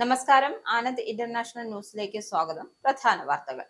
നമസ്കാരം. ആനന്ദ് ഇന്റർനാഷണൽ ന്യൂസിലേക്ക് സ്വാഗതം. പ്രധാന വാർത്തകൾ.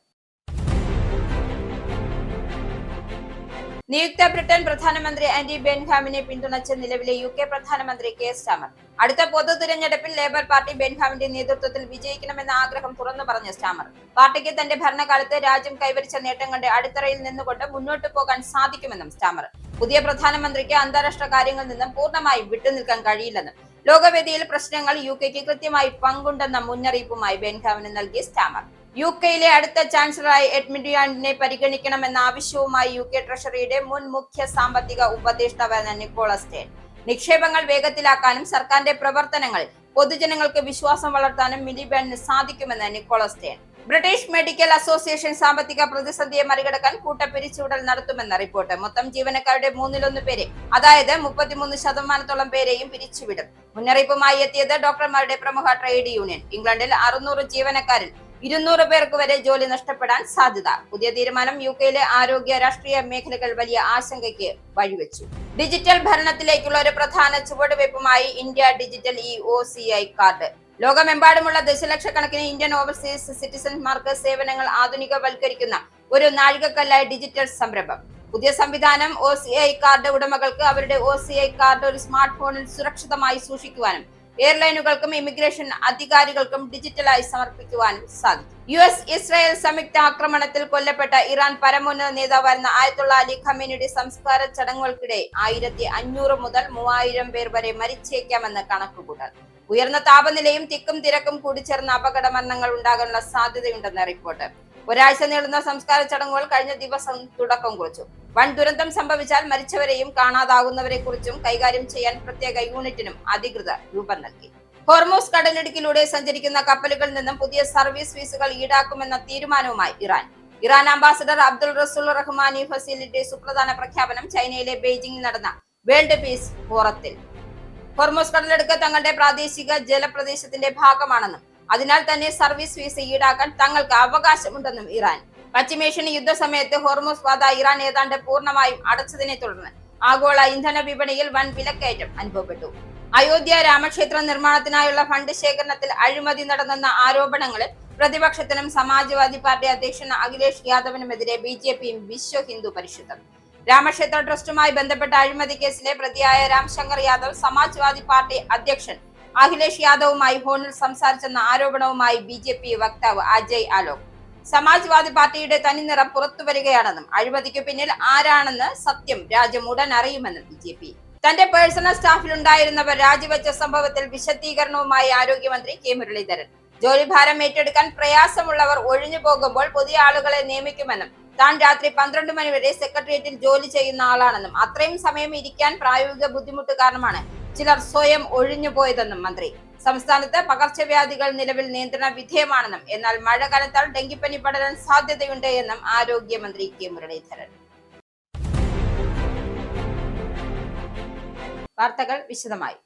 നിയുക്ത ബ്രിട്ടൻ പ്രധാനമന്ത്രി ആന്റി ബെൻഹാമിനെ പിന്തുണച്ച് നിലവിലെ UK പ്രധാനമന്ത്രി കെയർ സ്റ്റാമർ. അടുത്ത പൊതു തിരഞ്ഞെടുപ്പിൽ ലേബർ പാർട്ടി ബെൻഹാമിന്റെ നേതൃത്വത്തിൽ വിജയിക്കണമെന്ന ആഗ്രഹം തുറന്നു പറഞ്ഞ സ്റ്റാമർ, പാർട്ടിക്ക് തന്റെ ഭരണകാലത്ത് രാജ്യം കൈവരിച്ച നേട്ടങ്ങളുടെ അടിത്തറയിൽ നിന്നുകൊണ്ട് മുന്നോട്ടു പോകാൻ സാധിക്കുമെന്നും സ്റ്റാമർ. പുതിയ പ്രധാനമന്ത്രിക്ക് അന്താരാഷ്ട്ര കാര്യങ്ങളിൽ നിന്നും പൂർണ്ണമായും വിട്ടുനിൽക്കാൻ കഴിയില്ലെന്നും ലോകവേദിയിൽ പ്രശ്നങ്ങൾ UKക്ക് കൃത്യമായി പങ്കുണ്ടെന്ന മുന്നറിയിപ്പുമായി ബെൻഹാമിന് നൽകിയ സ്റ്റാമർ. UKയിലെ അടുത്ത ചാൻസലറായി എഡ് മിലിബാൻഡിനെ പരിഗണിക്കണമെന്ന ആവശ്യവുമായി UK ട്രഷറിയുടെ മുൻ മുഖ്യ സാമ്പത്തിക ഉപദേഷ്ടാവായ നിക്കോളസ് സ്റ്റേൺ. നിക്ഷേപങ്ങൾ വേഗത്തിലാക്കാനും സർക്കാരിന്റെ പ്രവർത്തനങ്ങൾ പൊതുജനങ്ങൾക്ക് വിശ്വാസം വളർത്താനും മിലിബാൻഡിന് സാധിക്കുമെന്ന് Nicholas Stern. British medical association സാമ്പത്തിക പ്രതിസന്ധിയെ മറികടക്കാൻ കൂട്ടപ്പിരിച്ചുവിടൽ നടത്തുമെന്ന റിപ്പോർട്ട്. മൊത്തം ജീവനക്കാരുടെ 1/3 പേരെ, അതായത് 33% പേരെയും പിരിച്ചുവിടും. മുന്നറിയിപ്പുമായി എത്തിയത് ഡോക്ടർമാരുടെ പ്രമുഖ ട്രേഡ് യൂണിയൻ. ഇംഗ്ലണ്ടിൽ 600 ജീവനക്കാരിൽ 200 പേർക്ക് വരെ ജോലി നഷ്ടപ്പെടാൻ സാധ്യത. പുതിയ തീരുമാനം UKയിലെ ആരോഗ്യ രാഷ്ട്രീയ മേഖലകൾ വലിയ ആശങ്കയ്ക്ക് വഴിവെച്ചു. ഡിജിറ്റൽ ഭരണത്തിലേക്കുള്ള ഒരു പ്രധാന ചുവടുവയ്പുമായി ഇന്ത്യ ഡിജിറ്റൽ OCI കാർഡ്. ലോകമെമ്പാടുമുള്ള ദശലക്ഷക്കണക്കിന് ഇന്ത്യൻ ഓവർസീസ് സിറ്റിസൺമാർക്ക് സേവനങ്ങൾ ആധുനികവൽക്കരിക്കുന്ന ഒരു നാഴികക്കല്ലായ ഡിജിറ്റൽ സംരംഭം. പുതിയ സംവിധാനം OCI കാർഡ് ഉടമകൾക്ക് അവരുടെ OCI കാർഡ് ഒരു സ്മാർട്ട് ഫോണിൽ സുരക്ഷിതമായി സൂക്ഷിക്കുവാനും എയർലൈനുകൾക്കും ഇമിഗ്രേഷൻ അധികാരികൾക്കും ഡിജിറ്റലായി സമർപ്പിക്കുവാനും സാധിക്കും. US-ഇസ്രായേൽ സംയുക്ത ആക്രമണത്തിൽ കൊല്ലപ്പെട്ട ഇറാൻ പരമോന്നത നേതാവായിരുന്ന ആയത്തുള്ള അലി ഖമേനിയുടെ സംസ്കാര ചടങ്ങുകൾക്കിടെ 1500 മുതൽ 3000 പേർ വരെ മരിച്ചേക്കാമെന്ന് കണക്കുകൂട്ടൽ. ഉയർന്ന താപനിലയും തിക്കും തിരക്കും കൂടിച്ചേർന്ന അപകട മരണങ്ങൾ ഉണ്ടാകാനുള്ള സാധ്യതയുണ്ടെന്ന് റിപ്പോർട്ട്. ഒരാഴ്ച നീളുന്ന സംസ്കാര ചടങ്ങുകൾ കഴിഞ്ഞ ദിവസം തുടക്കം കുറിച്ചു. വൻ ദുരന്തം സംഭവിച്ചാൽ മരിച്ചവരെയും കാണാതാകുന്നവരെ കുറിച്ചും കൈകാര്യം ചെയ്യാൻ പ്രത്യേക യൂണിറ്റിനും അധികൃതർ രൂപം നൽകി. ഹോർമൂസ് കടലിടുക്കിലൂടെ സഞ്ചരിക്കുന്ന കപ്പലുകളിൽ നിന്നും പുതിയ സർവീസ് ഫീസുകൾ ഈടാക്കുമെന്ന തീരുമാനവുമായി ഇറാൻ അംബാസഡർ അബ്ദുൾ റസൂൽ റഹ്മാനി ഫസീലിന്റെ സുപ്രധാന പ്രഖ്യാപനം ചൈനയിലെ ബെയ്ജിംഗിൽ നടന്ന വേൾഡ് പീസ് ഫോറത്തിൽ. ഹോർമൂസ് കടലിടുക്ക് തങ്ങളുടെ പ്രാദേശിക ജലപ്രദേശത്തിന്റെ ഭാഗമാണെന്നും അതിനാൽ തന്നെ സർവീസ് ഫീസ് ഈടാക്കാൻ തങ്ങൾക്ക് അവകാശമുണ്ടെന്നും ഇറാൻ. പശ്ചിമേഷ്യൻ യുദ്ധസമയത്ത് ഹോർമൂസ് പാത ഇറാൻ ഏതാണ്ട് പൂർണ്ണമായും അടച്ചതിനെ തുടർന്ന് ആഗോള ഇന്ധന വിപണിയിൽ വൻ വിലക്കയറ്റം അനുഭവപ്പെട്ടു. അയോധ്യ രാമക്ഷേത്ര നിർമ്മാണത്തിനായുള്ള ഫണ്ട് ശേഖരണത്തിൽ അഴിമതി നടന്നെന്ന ആരോപണങ്ങളിൽ പ്രതിപക്ഷത്തിനും സമാജ്വാദി പാർട്ടി അധ്യക്ഷൻ അഖിലേഷ് യാദവിനുമെതിരെ BJPയും വിശ്വ ഹിന്ദു പരിഷത്തും. രാമക്ഷേത്ര ട്രസ്റ്റുമായി ബന്ധപ്പെട്ട അഴിമതി കേസിലെ പ്രതിയായ രാംശങ്കർ യാദവ് സമാജ്വാദി പാർട്ടി അധ്യക്ഷൻ അഖിലേഷ് യാദവുമായി ഫോണിൽ സംസാരിച്ചെന്ന ആരോപണവുമായി BJP വക്താവ് അജയ് ആലോക്. സമാജ്വാദി പാർട്ടിയുടെ തനിനിറം പുറത്തുവരികയാണെന്നും അഴിമതിക്ക് പിന്നിൽ ആരാണെന്ന് സത്യം രാജ്യം ഉടൻ അറിയുമെന്നും BJP. തന്റെ പേഴ്സണൽ സ്റ്റാഫിലുണ്ടായിരുന്നവർ രാജിവെച്ച സംഭവത്തിൽ വിശദീകരണവുമായി ആരോഗ്യമന്ത്രി K മുരളീധരൻ. ജോലിഭാരം ഏറ്റെടുക്കാൻ പ്രയാസമുള്ളവർ ഒഴിഞ്ഞു പോകുമ്പോൾ പുതിയ ആളുകളെ നിയമിക്കുമെന്നും താൻ രാത്രി 12 മണി വരെ സെക്രട്ടേറിയറ്റിൽ ജോലി ചെയ്യുന്ന ആളാണെന്നും അത്രയും സമയം ഇരിക്കാൻ പ്രായോഗിക ബുദ്ധിമുട്ട് കാരണമാണ് ചിലർ സ്വയം ഒഴിഞ്ഞുപോയതെന്നും മന്ത്രി. സംസ്ഥാനത്ത് പകർച്ചവ്യാധികൾ നിലവിൽ നിയന്ത്രണ വിധേയമാണെന്നും എന്നാൽ മഴ കനത്താൽ ഡെങ്കിപ്പനി പടരാൻ സാധ്യതയുണ്ട് എന്നും ആരോഗ്യമന്ത്രി K മുരളീധരൻ. വാർത്തകൾ വിശദമായി.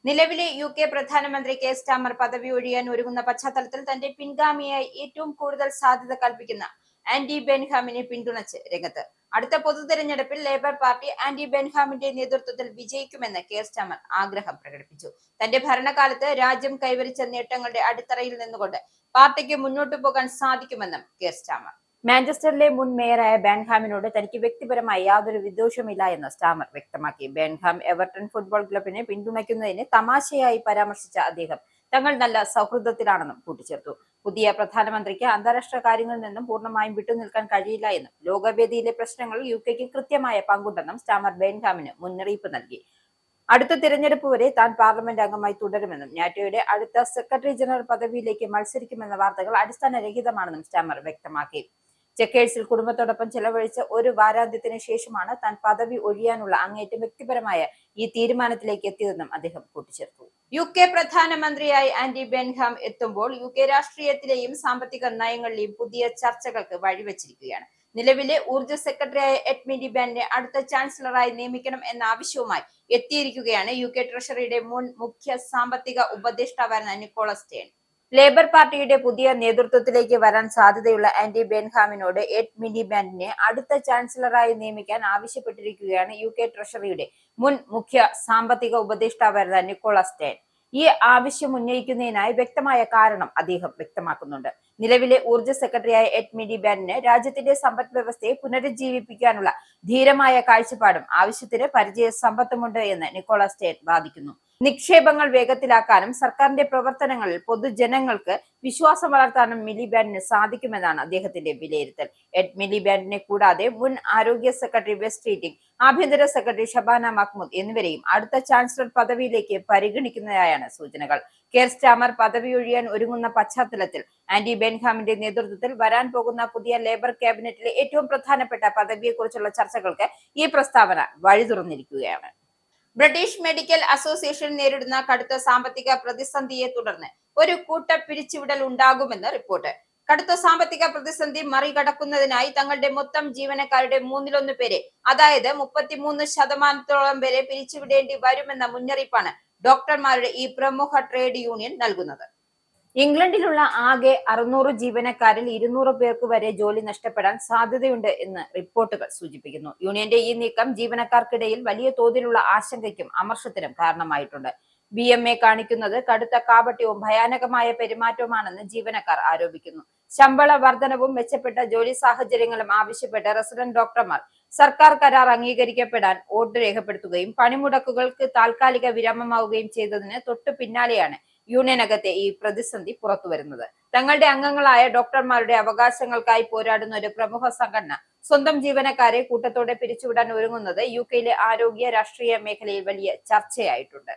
നിലവിലെ UK പ്രധാനമന്ത്രി കെയർ സ്റ്റാമർ പദവി ഒഴിയാൻ ഒരുങ്ങുന്ന പശ്ചാത്തലത്തിൽ തന്റെ പിൻഗാമിയായി ഏറ്റവും കൂടുതൽ സാധ്യത കൽപ്പിക്കുന്ന ആന്റി ബെൻഹാമിനെ പിന്തുണച്ച് രംഗത്ത്. അടുത്ത പൊതു തെരഞ്ഞെടുപ്പിൽ ലേബർ പാർട്ടി ആന്റി ബെൻഹാമിന്റെ നേതൃത്വത്തിൽ വിജയിക്കുമെന്ന് കെയർ സ്റ്റാമർ ആഗ്രഹം പ്രകടിപ്പിച്ചു. തന്റെ ഭരണകാലത്ത് രാജ്യം കൈവരിച്ച നേട്ടങ്ങളുടെ അടിത്തറയിൽ നിന്നുകൊണ്ട് പാർട്ടിക്ക് മുന്നോട്ടു പോകാൻ സാധിക്കുമെന്നും കെയർ സ്റ്റാമർ. മാഞ്ചസ്റ്ററിലെ മുൻ മേയറായ ബെൻഹാമിനോട് തനിക്ക് വ്യക്തിപരമായി യാതൊരു വിദ്വേഷമില്ല എന്ന് സ്റ്റാമർ വ്യക്തമാക്കി. ബെൻഹാം എവർട്ടൺ ഫുട്ബോൾ ക്ലബിനെ പിന്തുണയ്ക്കുന്നതിനെ തമാശയായി പരാമർശിച്ച അദ്ദേഹം തങ്ങൾ നല്ല സൗഹൃദത്തിലാണെന്നും കൂട്ടിച്ചേർത്തു. പുതിയ പ്രധാനമന്ത്രിക്ക് അന്താരാഷ്ട്ര കാര്യങ്ങളിൽ നിന്നും പൂർണ്ണമായും വിട്ടുനിൽക്കാൻ കഴിയില്ല എന്നും ലോകവേദിയിലെ പ്രശ്നങ്ങളിൽ UKക്ക് കൃത്യമായ പങ്കുണ്ടെന്നും സ്റ്റാമർ ബെൻഹാമിന് മുന്നറിയിപ്പ് നൽകി. അടുത്ത തിരഞ്ഞെടുപ്പ് വരെ താൻ പാർലമെന്റ് അംഗമായി തുടരുമെന്നും നാറ്റോയുടെ അടുത്ത സെക്രട്ടറി ജനറൽ പദവിയിലേക്ക് മത്സരിക്കുമെന്ന വാർത്തകൾ അടിസ്ഥാനരഹിതമാണെന്നും സ്റ്റാമർ വ്യക്തമാക്കി. ചെക്കേഴ്സിൽ കുടുംബത്തോടൊപ്പം ചെലവഴിച്ച ഒരു വാരാന്ത്യത്തിന് ശേഷമാണ് താൻ പദവി ഒഴിയാനുള്ള അങ്ങേറ്റം വ്യക്തിപരമായ ഈ തീരുമാനത്തിലേക്ക് എത്തിയതെന്നും അദ്ദേഹം കൂട്ടിച്ചേർത്തു. UK പ്രധാനമന്ത്രിയായി ആന്റി ബെൻഹാം എത്തുമ്പോൾ UK രാഷ്ട്രീയത്തിലെയും സാമ്പത്തിക നയങ്ങളിലെയും പുതിയ ചർച്ചകൾക്ക് വഴിവെച്ചിരിക്കുകയാണ്. നിലവിലെ ഊർജ്ജ സെക്രട്ടറിയായ എഡ് മിലിബാൻഡിനെ അടുത്ത ചാൻസലറായി നിയമിക്കണം എന്ന ആവശ്യവുമായി എത്തിയിരിക്കുകയാണ് UK ട്രഷറിയുടെ മുൻ മുഖ്യ സാമ്പത്തിക ഉപദേഷ്ടാവായിരുന്ന നിക്കോളസ് സ്റ്റേൺ. ലേബർ പാർട്ടിയുടെ പുതിയ നേതൃത്വത്തിലേക്ക് വരാൻ സാധ്യതയുള്ള ആന്റി ബെൻഹാമിനോട് എഡ് മിലിബാൻഡിനെ അടുത്ത ചാൻസലറായി നിയമിക്കാൻ ആവശ്യപ്പെട്ടിരിക്കുകയാണ് UK ട്രഷറിയുടെ മുൻ മുഖ്യ സാമ്പത്തിക ഉപദേഷ്ടാവായിരുന്ന നിക്കോളസ് സ്റ്റേൺ. ഈ ആവശ്യം ഉന്നയിക്കുന്നതിനായി വ്യക്തമായ കാരണം അദ്ദേഹം വ്യക്തമാക്കുന്നുണ്ട്. നിലവിലെ ഊർജ്ജ സെക്രട്ടറിയായ എഡ് മിലിബാൻഡിന് രാജ്യത്തിന്റെ സമ്പദ് വ്യവസ്ഥയെ പുനരുജ്ജീവിപ്പിക്കാനുള്ള ധീരമായ കാഴ്ചപ്പാടും ആവശ്യത്തിന് പരിചയ സമ്പത്തുമുണ്ട് എന്ന് നിക്കോളാസ് സ്റ്റേൻ വാദിക്കുന്നു. നിക്ഷേപങ്ങൾ വേഗത്തിലാക്കാനും സർക്കാരിന്റെ പ്രവർത്തനങ്ങളിൽ പൊതുജനങ്ങൾക്ക് വിശ്വാസം വളർത്താനും മിലിബാൻഡിന് സാധിക്കുമെന്നാണ് അദ്ദേഹത്തിന്റെ വിലയിരുത്തൽ. എഡ് മിലിബാൻഡിനെ കൂടാതെ മുൻ ആരോഗ്യ സെക്രട്ടറി വെസ്റ്റ് കീറ്റിംഗ്, ആഭ്യന്തര സെക്രട്ടറി ഷബാന മഹ്മൂദ് എന്നിവരെയും അടുത്ത ചാൻസലർ പദവിയിലേക്ക് പരിഗണിക്കുന്നതായാണ് സൂചനകൾ. കെയർ സ്റ്റാമർ പദവിയൊഴിയാൻ ഒരുങ്ങുന്ന പശ്ചാത്തലത്തിൽ ആൻഡി ബെൻഹാമിന്റെ നേതൃത്വത്തിൽ വരാൻ പോകുന്ന പുതിയ ലേബർ ക്യാബിനറ്റിലെ ഏറ്റവും പ്രധാനപ്പെട്ട പദവിയെക്കുറിച്ചുള്ള ചർച്ചകൾക്ക് ഈ പ്രസ്താവന വഴി തുറന്നിരിക്കുകയാണ്. ബ്രിട്ടീഷ് മെഡിക്കൽ അസോസിയേഷൻ നേരിടുന്ന കടുത്ത സാമ്പത്തിക പ്രതിസന്ധിയെ തുടർന്ന് ഒരു കൂട്ട പിരിച്ചുവിടൽ ഉണ്ടാകുമെന്ന് റിപ്പോർട്ട്. കടുത്ത സാമ്പത്തിക പ്രതിസന്ധി മറികടക്കുന്നതിനായി തങ്ങളുടെ മൊത്തം ജീവനക്കാരുടെ 1/3 പേരെ, അതായത് 33% വരെ പിരിച്ചുവിടേണ്ടി വരുമെന്ന മുന്നറിയിപ്പാണ് ഡോക്ടർമാരുടെ ഈ പ്രമുഖ ട്രേഡ് യൂണിയൻ നൽകുന്നത്. ഇംഗ്ലണ്ടിലുള്ള ആകെ 600 ജീവനക്കാരിൽ 200 പേർക്ക് വരെ ജോലി നഷ്ടപ്പെടാൻ സാധ്യതയുണ്ട് എന്ന് റിപ്പോർട്ടുകൾ സൂചിപ്പിക്കുന്നു. യൂണിയന്റെ ഈ നീക്കം ജീവനക്കാർക്കിടയിൽ വലിയ തോതിലുള്ള ആശങ്കയ്ക്കും അമർഷത്തിനും കാരണമായിട്ടുണ്ട്. BMA കാണിക്കുന്നത് കടുത്ത കാപട്യവും ഭയാനകമായ പെരുമാറ്റവുമാണെന്ന് ജീവനക്കാർ ആരോപിക്കുന്നു. ശമ്പള വർധനവും മെച്ചപ്പെട്ട ജോലി സാഹചര്യങ്ങളും ആവശ്യപ്പെട്ട് റെസിഡന്റ് ഡോക്ടർമാർ സർക്കാർ കരാർ അംഗീകരിക്കപ്പെടാൻ വോട്ട് രേഖപ്പെടുത്തുകയും പണിമുടക്കുകൾക്ക് താൽക്കാലിക വിരാമമാവുകയും ചെയ്തതിന് തൊട്ടു പിന്നാലെയാണ് യൂണിയനകത്തെ ഈ പ്രതിസന്ധി പുറത്തുവരുന്നത്. തങ്ങളുടെ അംഗങ്ങളായ ഡോക്ടർമാരുടെ അവകാശങ്ങൾക്കായി പോരാടുന്ന ഒരു പ്രമുഖ സംഘടന സ്വന്തം ജീവനക്കാരെ കൂട്ടത്തോടെ പിരിച്ചുവിടാൻ ഒരുങ്ങുന്നത് UK-യിലെ ആരോഗ്യ രാഷ്ട്രീയ മേഖലയിൽ വലിയ ചർച്ചയായിട്ടുണ്ട്.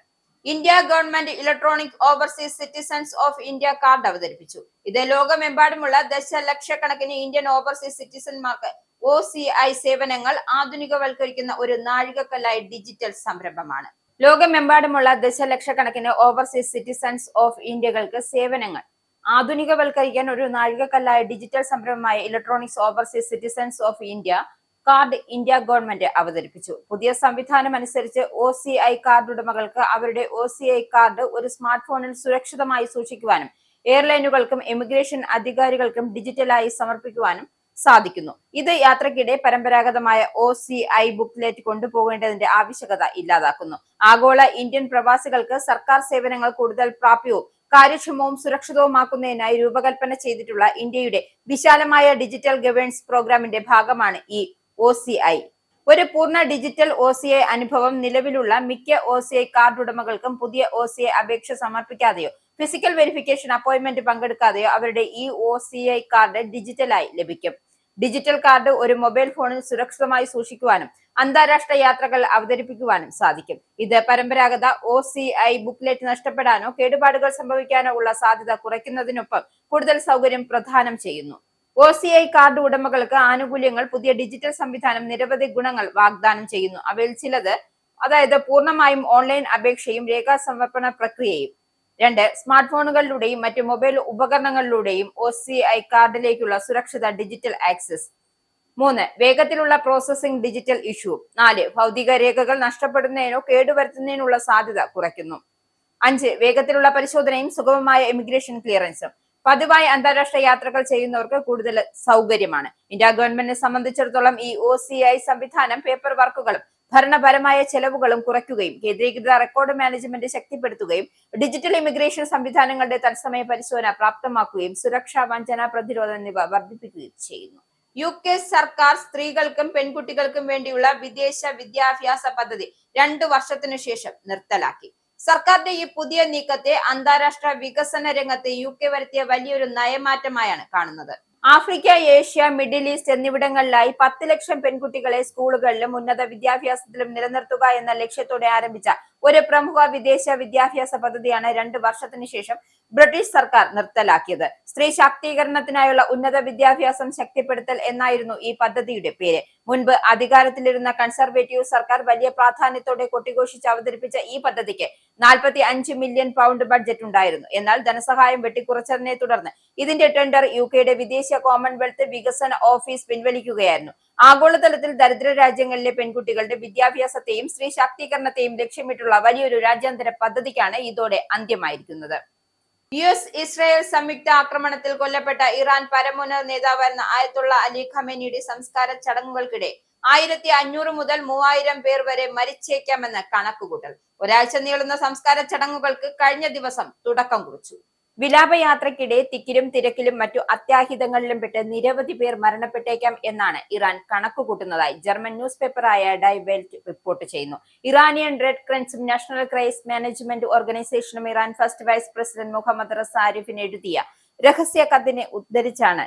India government electronic overseas citizens of India card അവതരിപ്പിച്ചു. ഇത് ലോകമെമ്പാടുമുള്ള ദശലക്ഷക്കണക്കിന് ഇന്ത്യൻ ഓവർസീസ് സിറ്റിസൺമാർക്ക് OCI സേവനങ്ങൾ ആധുനികവൽക്കരിക്കുന്ന ഒരു നാഴികക്കല്ലായ ഡിജിറ്റൽ സംരംഭമാണ്. ലോകമെമ്പാടുമുള്ള ദശലക്ഷക്കണക്കിന് ഓവർസീസ് സിറ്റിസൺസ് ഓഫ് ഇന്ത്യകൾക്ക് സേവനങ്ങൾ ആധുനികവൽക്കരിക്കാൻ ഒരു നാഴികക്കല്ലായ ഡിജിറ്റൽ സംരംഭമായ electronics overseas citizens of India card India government അവതരിപ്പിച്ചു. പുതിയ സംവിധാനം അനുസരിച്ച് OCI കാർഡ് ഉടമകൾക്ക് അവരുടെ OCI കാർഡ് ഒരു സ്മാർട്ട് ഫോണിൽ സുരക്ഷിതമായി സൂക്ഷിക്കുവാനും എയർലൈനുകൾക്കും ഇമിഗ്രേഷൻ അധികാരികൾക്കും ഡിജിറ്റലായി സമർപ്പിക്കുവാനും സാധിക്കുന്നു. ഇത് യാത്രക്കിടെ പരമ്പരാഗതമായ OCI ബുക്ക്ലെറ്റ് കൊണ്ടുപോകേണ്ടതിന്റെ ആവശ്യകത ഇല്ലാതാക്കുന്നു. ആഗോള ഇന്ത്യൻ പ്രവാസികൾക്ക് സർക്കാർ സേവനങ്ങൾ കൂടുതൽ പ്രാപ്യവും കാര്യക്ഷമവും സുരക്ഷിതവുമാക്കുന്നതിനായി രൂപകൽപ്പന ചെയ്തിട്ടുള്ള ഇന്ത്യയുടെ വിശാലമായ ഡിജിറ്റൽ ഗവേണൻസ് പ്രോഗ്രാമിന്റെ ഭാഗമാണ് ഈ OCI. ഒരു പൂർണ്ണ ഡിജിറ്റൽ OCI അനുഭവം നിലവിലുള്ള മിക്ക OCI കാർഡ് ഉടമകൾക്കും പുതിയ OCI അപേക്ഷ സമർപ്പിക്കാതെയോ ഫിസിക്കൽ വെരിഫിക്കേഷൻ അപ്പോയിന്റ്മെന്റ് പങ്കെടുക്കാതെയോ അവരുടെ ഈ OCI കാർഡ് ഡിജിറ്റലായി ലഭിക്കും. ഡിജിറ്റൽ കാർഡ് ഒരു മൊബൈൽ ഫോണിൽ സുരക്ഷിതമായി സൂക്ഷിക്കുവാനും അന്താരാഷ്ട്ര യാത്രകൾ അവതരിപ്പിക്കുവാനും സാധിക്കും. ഇത് പരമ്പരാഗത OCI ബുക്ക്ലെറ്റ് നഷ്ടപ്പെടാനോ കേടുപാടുകൾ സംഭവിക്കാനോ ഉള്ള സാധ്യത കുറയ്ക്കുന്നതിനൊപ്പം കൂടുതൽ സൗകര്യം പ്രദാനം ചെയ്യുന്നു. OCI കാർഡ് ഉടമകൾക്ക് ആനുകൂല്യങ്ങൾ പുതിയ ഡിജിറ്റൽ സംവിധാനം നിരവധി ഗുണങ്ങൾ വാഗ്ദാനം ചെയ്യുന്നു. അവയിൽ ചിലത്, അതായത് പൂർണ്ണമായും ഓൺലൈൻ അപേക്ഷയും രേഖാസമർപ്പണ പ്രക്രിയയും. 2. സ്മാർട്ട് ഫോണുകളിലൂടെയും മറ്റ് മൊബൈൽ ഉപകരണങ്ങളിലൂടെയും OCI കാർഡിലേക്കുള്ള സുരക്ഷിത ഡിജിറ്റൽ ആക്സസ്. 3. വേഗത്തിലുള്ള പ്രോസസിംഗ് ഡിജിറ്റൽ ഇഷ്യൂ. 4. ഭൗതിക രേഖകൾ നഷ്ടപ്പെടുന്നതിനോ കേടുവരുത്തുന്നതിനുള്ള സാധ്യത കുറയ്ക്കുന്നു. 5. വേഗത്തിലുള്ള പരിശോധനയും സുഗമമായ ഇമിഗ്രേഷൻ ക്ലിയറൻസും. പതിവായി അന്താരാഷ്ട്ര യാത്രകൾ ചെയ്യുന്നവർക്ക് കൂടുതൽ സൗകര്യമാണ്. ഇന്ത്യ ഗവൺമെന്റിനെ സംബന്ധിച്ചിടത്തോളം ഈ OCI സംവിധാനം പേപ്പർ വർക്കുകളും ഭരണപരമായ ചെലവുകളും കുറയ്ക്കുകയും കേന്ദ്രീകൃത റെക്കോർഡ് മാനേജ്മെന്റ് ശക്തിപ്പെടുത്തുകയും ഡിജിറ്റൽ ഇമിഗ്രേഷൻ സംവിധാനങ്ങളുടെ തത്സമയ പരിശോധന പ്രാപ്തമാക്കുകയും സുരക്ഷാ വഞ്ചന പ്രതിരോധം എന്നിവ വർദ്ധിപ്പിക്കുകയും ചെയ്യുന്നു. UK സർക്കാർ സ്ത്രീകൾക്കും പെൺകുട്ടികൾക്കും വേണ്ടിയുള്ള വിദേശ വിദ്യാഭ്യാസ പദ്ധതി 2 വർഷത്തിനു ശേഷം നിർത്തലാക്കി. സർക്കാരിന്റെ ഈ പുതിയ നീക്കത്തെ അന്താരാഷ്ട്ര വികസന രംഗത്ത് UK വരുത്തിയ വലിയൊരു നയമാറ്റമായാണ് കാണുന്നത്. ആഫ്രിക്ക, ഏഷ്യ, മിഡിൽ ഈസ്റ്റ് എന്നിവിടങ്ങളിലായി 10 ലക്ഷം പെൺകുട്ടികളെ സ്കൂളുകളിലും ഉന്നത വിദ്യാഭ്യാസത്തിലും നിലനിർത്തുക എന്ന ലക്ഷ്യത്തോടെ ആരംഭിച്ച ഒരു പ്രമുഖ വിദേശ വിദ്യാഭ്യാസ പദ്ധതിയാണ് 2 വർഷത്തിനു ശേഷം ബ്രിട്ടീഷ് സർക്കാർ നിർത്തലാക്കിയത്. സ്ത്രീ ശാക്തീകരണത്തിനായുള്ള ഉന്നത വിദ്യാഭ്യാസം ശക്തിപ്പെടുത്തൽ എന്നായിരുന്നു ഈ പദ്ധതിയുടെ പേര്. മുൻപ് അധികാരത്തിലിരുന്ന കൺസർവേറ്റീവ് സർക്കാർ വലിയ പ്രാധാന്യത്തോടെ കൊട്ടിഘോഷിച്ച് അവതരിപ്പിച്ച ഈ പദ്ധതിക്ക് 45 മില്യൺ പൗണ്ട് ബഡ്ജറ്റ് ഉണ്ടായിരുന്നു. എന്നാൽ ധനസഹായം വെട്ടിക്കുറച്ചതിനെ തുടർന്ന് ഇതിന്റെ ടെൻഡർ UK-യുടെ വിദേശ കോമൺവെൽത്ത് വികസന ഓഫീസ് പിൻവലിക്കുകയായിരുന്നു. ആഗോളതലത്തിൽ ദരിദ്ര രാജ്യങ്ങളിലെ പെൺകുട്ടികളുടെ വിദ്യാഭ്യാസത്തെയും സ്ത്രീ ശാക്തീകരണത്തെയും ലക്ഷ്യമിട്ടുള്ള വലിയൊരു രാജ്യാന്തര പദ്ധതിക്കാണ് ഇതോടെ അന്ത്യമായിരിക്കുന്നത്. US-ഇസ്രായേൽ സംയുക്ത ആക്രമണത്തിൽ കൊല്ലപ്പെട്ട ഇറാൻ പരമോന്നത നേതാവായിരുന്ന ആയത്തുള്ള അലി ഖമേനിയുടെ സംസ്കാര ചടങ്ങുകൾക്കിടെ 1500 മുതൽ 3000 പേർ വരെ മരിച്ചേക്കാമെന്ന് കണക്കുകൂട്ടൽ. ഒരാഴ്ച നീളുന്ന സംസ്കാര ചടങ്ങുകൾക്ക് കഴിഞ്ഞ ദിവസം തുടക്കം കുറിച്ചു. വിലാപയാത്രയ്ക്കിടെ തിക്കിലും തിരക്കിലും മറ്റു അത്യാഹിതങ്ങളിലും പെട്ട് നിരവധി പേർ മരണപ്പെട്ടേക്കാം എന്നാണ് ഇറാൻ കണക്കുകൂട്ടുന്നതായി ജർമ്മൻ ന്യൂസ് പേപ്പറായ ഡൈ വെൽറ്റ് റിപ്പോർട്ട് ചെയ്യുന്നു. ഇറാനിയൻ റെഡ് ക്രസന്റും നാഷണൽ ക്രൈസ് മാനേജ്മെന്റ് ഓർഗനൈസേഷനും Iran first vice president Muhammad Reza ആരിഫിന് എഴുതിയ രഹസ്യ കത്തിനെ ഉദ്ധരിച്ചാണ്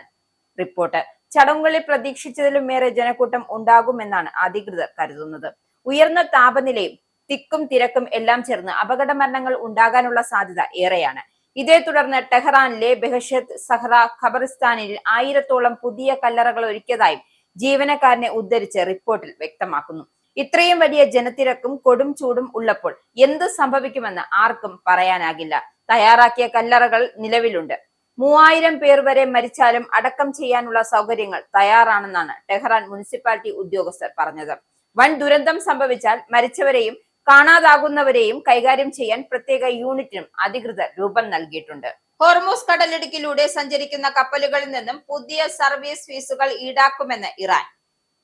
റിപ്പോർട്ട്. ചടങ്ങുകളിൽ പ്രതീക്ഷിച്ചതിലുമേറെ ജനക്കൂട്ടം ഉണ്ടാകുമെന്നാണ് അധികൃതർ കരുതുന്നത്. ഉയർന്ന താപനിലയും തിക്കും തിരക്കും എല്ലാം ചേർന്ന് അപകട മരണങ്ങൾ ഉണ്ടാകാനുള്ള സാധ്യത ഏറെയാണ്. ഇതേ തുടർന്ന് ടെഹ്റാനിലെ ബെഹ്ഷത്ത് സഹ്റ ഖബറിസ്ഥാനിൽ 1000-ഓളം പുതിയ കല്ലറകൾ ഒരുക്കിയതായും ജീവനക്കാരനെ ഉദ്ധരിച്ച് റിപ്പോർട്ടിൽ വ്യക്തമാക്കുന്നു. ഇത്രയും വലിയ ജനത്തിരക്കും കൊടും ചൂടും ഉള്ളപ്പോൾ എന്ത് സംഭവിക്കുമെന്ന് ആർക്കും പറയാനാകില്ല. തയ്യാറാക്കിയ കല്ലറകൾ നിലവിലുണ്ട്. 3000 പേർ വരെ മരിച്ചാലും അടക്കം ചെയ്യാനുള്ള സൗകര്യങ്ങൾ തയ്യാറാണെന്നാണ് ടെഹ്റാൻ മുനിസിപ്പാലിറ്റി ഉദ്യോഗസ്ഥർ പറഞ്ഞത്. വൻ ദുരന്തം സംഭവിച്ചാൽ മരിച്ചവരെയും കാണാതാകുന്നവരെയും കൈകാര്യം ചെയ്യാൻ പ്രത്യേക യൂണിറ്റിനും അധികൃതർ രൂപം നൽകിയിട്ടുണ്ട്. ഹോർമൂസ് കടലിടുക്കിലൂടെ സഞ്ചരിക്കുന്ന കപ്പലുകളിൽ നിന്നും പുതിയ സർവീസ് ഫീസുകൾ ഈടാക്കുമെന്ന് ഇറാൻ.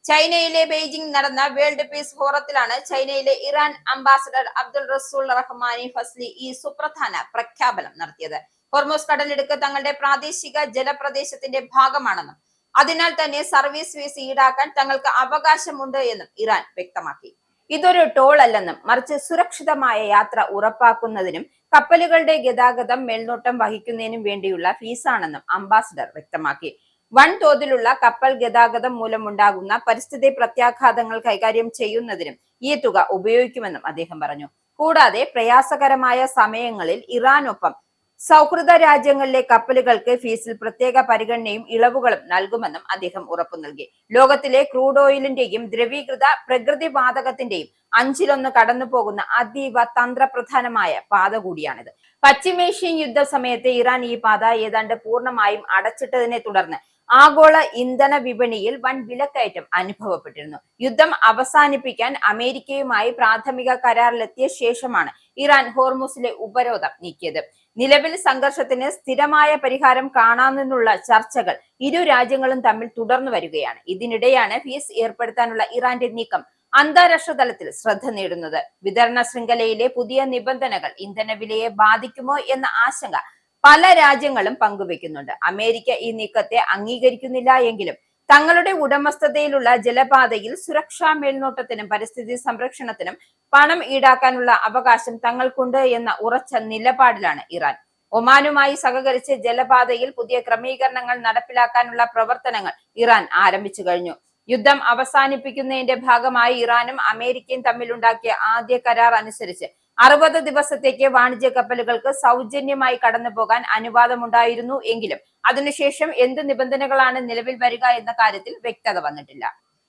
ചൈനയിലെ ബെയ്ജിംഗ് നടന്ന വേൾഡ് പീസ് ഫോറത്തിലാണ് ചൈനയിലെ ഇറാൻ അംബാസഡർ അബ്ദുൾ റസൂൽ റഹ്മാനി ഫസ്ലി ഈ സുപ്രധാന പ്രഖ്യാപനം നടത്തിയത്. ഹോർമൂസ് കടലിടുക്ക് തങ്ങളുടെ പ്രാദേശിക ജലപ്രദേശത്തിന്റെ ഭാഗമാണെന്നും അതിനാൽ തന്നെ സർവീസ് ഫീസ് ഈടാക്കാൻ തങ്ങൾക്ക് അവകാശമുണ്ട് എന്നും ഇറാൻ വ്യക്തമാക്കി. ഇതൊരു ടോൾ അല്ലെന്നും മറിച്ച് സുരക്ഷിതമായ യാത്ര ഉറപ്പാക്കുന്നതിനും കപ്പലുകളുടെ ഗതാഗതം മേൽനോട്ടം വഹിക്കുന്നതിനും വേണ്ടിയുള്ള ഫീസാണെന്നും അംബാസഡർ വ്യക്തമാക്കി. വൻതോതിലുള്ള കപ്പൽ ഗതാഗതം മൂലമുണ്ടാകുന്ന പരിസ്ഥിതി പ്രത്യാഘാതങ്ങൾ കൈകാര്യം ചെയ്യുന്നതിനും ഈ തുക ഉപയോഗിക്കുമെന്നും അദ്ദേഹം പറഞ്ഞു. കൂടാതെ പ്രയാസകരമായ സമയങ്ങളിൽ ഇറാനൊപ്പം സൗഹൃദ രാജ്യങ്ങളിലെ കപ്പലുകൾക്ക് ഫീസിൽ പ്രത്യേക പരിഗണനയും ഇളവുകളും നൽകുമെന്നും അദ്ദേഹം ഉറപ്പു നൽകി. ലോകത്തിലെ ക്രൂഡ് ഓയിലിന്റെയും ദ്രവീകൃത പ്രകൃതിവാതകത്തിന്റെയും 1/5 കടന്നു പോകുന്ന അതീവ തന്ത്രപ്രധാനമായ പാത കൂടിയാണിത്. പശ്ചിമേഷ്യൻ യുദ്ധ സമയത്ത് ഇറാൻ ഈ പാത ഏതാണ്ട് പൂർണ്ണമായും അടച്ചിട്ടതിനെ തുടർന്ന് ആഗോള ഇന്ധന വിപണിയിൽ വൻ വിലക്കയറ്റം അനുഭവപ്പെട്ടിരുന്നു. യുദ്ധം അവസാനിപ്പിക്കാൻ അമേരിക്കയുമായി പ്രാഥമിക കരാറിലെത്തിയ ശേഷമാണ് ഇറാൻ ഹോർമൂസിലെ ഉപരോധം നീക്കിയത്. നിലവിൽ സംഘർഷത്തിന് സ്ഥിരമായ പരിഹാരം കാണാമെന്നുള്ള ചർച്ചകൾ ഇരു രാജ്യങ്ങളും തമ്മിൽ തുടർന്നു വരികയാണ്. ഇതിനിടെയാണ് ഫീസ് ഏർപ്പെടുത്താനുള്ള ഇറാന്റെ നീക്കം അന്താരാഷ്ട്ര തലത്തിൽ ശ്രദ്ധ നേടുന്നത്. വിതരണ ശൃംഖലയിലെ പുതിയ നിബന്ധനകൾ ഇന്ധനവിലയെ ബാധിക്കുമോ എന്ന ആശങ്ക പല രാജ്യങ്ങളും പങ്കുവെക്കുന്നുണ്ട്. അമേരിക്ക ഈ നീക്കത്തെ അംഗീകരിക്കുന്നില്ല എങ്കിലും തങ്ങളുടെ ഉടമസ്ഥതയിലുള്ള ജലപാതയിൽ സുരക്ഷാ മേൽനോട്ടത്തിനും പരിസ്ഥിതി സംരക്ഷണത്തിനും പണം ഈടാക്കാനുള്ള അവകാശം തങ്ങൾക്കുണ്ട് എന്ന ഉറച്ച നിലപാടിലാണ് ഇറാൻ. ഒമാനുമായി സഹകരിച്ച് ജലപാതയിൽ പുതിയ ക്രമീകരണങ്ങൾ നടപ്പിലാക്കാനുള്ള പ്രവർത്തനങ്ങൾ ഇറാൻ ആരംഭിച്ചു കഴിഞ്ഞു. യുദ്ധം അവസാനിപ്പിക്കുന്നതിന്റെ ഭാഗമായി ഇറാനും അമേരിക്കയും തമ്മിലുണ്ടാക്കിയ ആദ്യ കരാർ അനുസരിച്ച് 60 ദിവസത്തേക്ക് വാണിജ്യ കപ്പലുകൾക്ക് സൗജന്യമായി കടന്നു പോകാൻ അനുവാദമുണ്ടായിരുന്നു എങ്കിലും അതിനുശേഷം എന്ത് നിബന്ധനകളാണ് നിലവിൽ വരിക എന്ന കാര്യത്തിൽ വ്യക്തത വന്നിട്ടില്ല.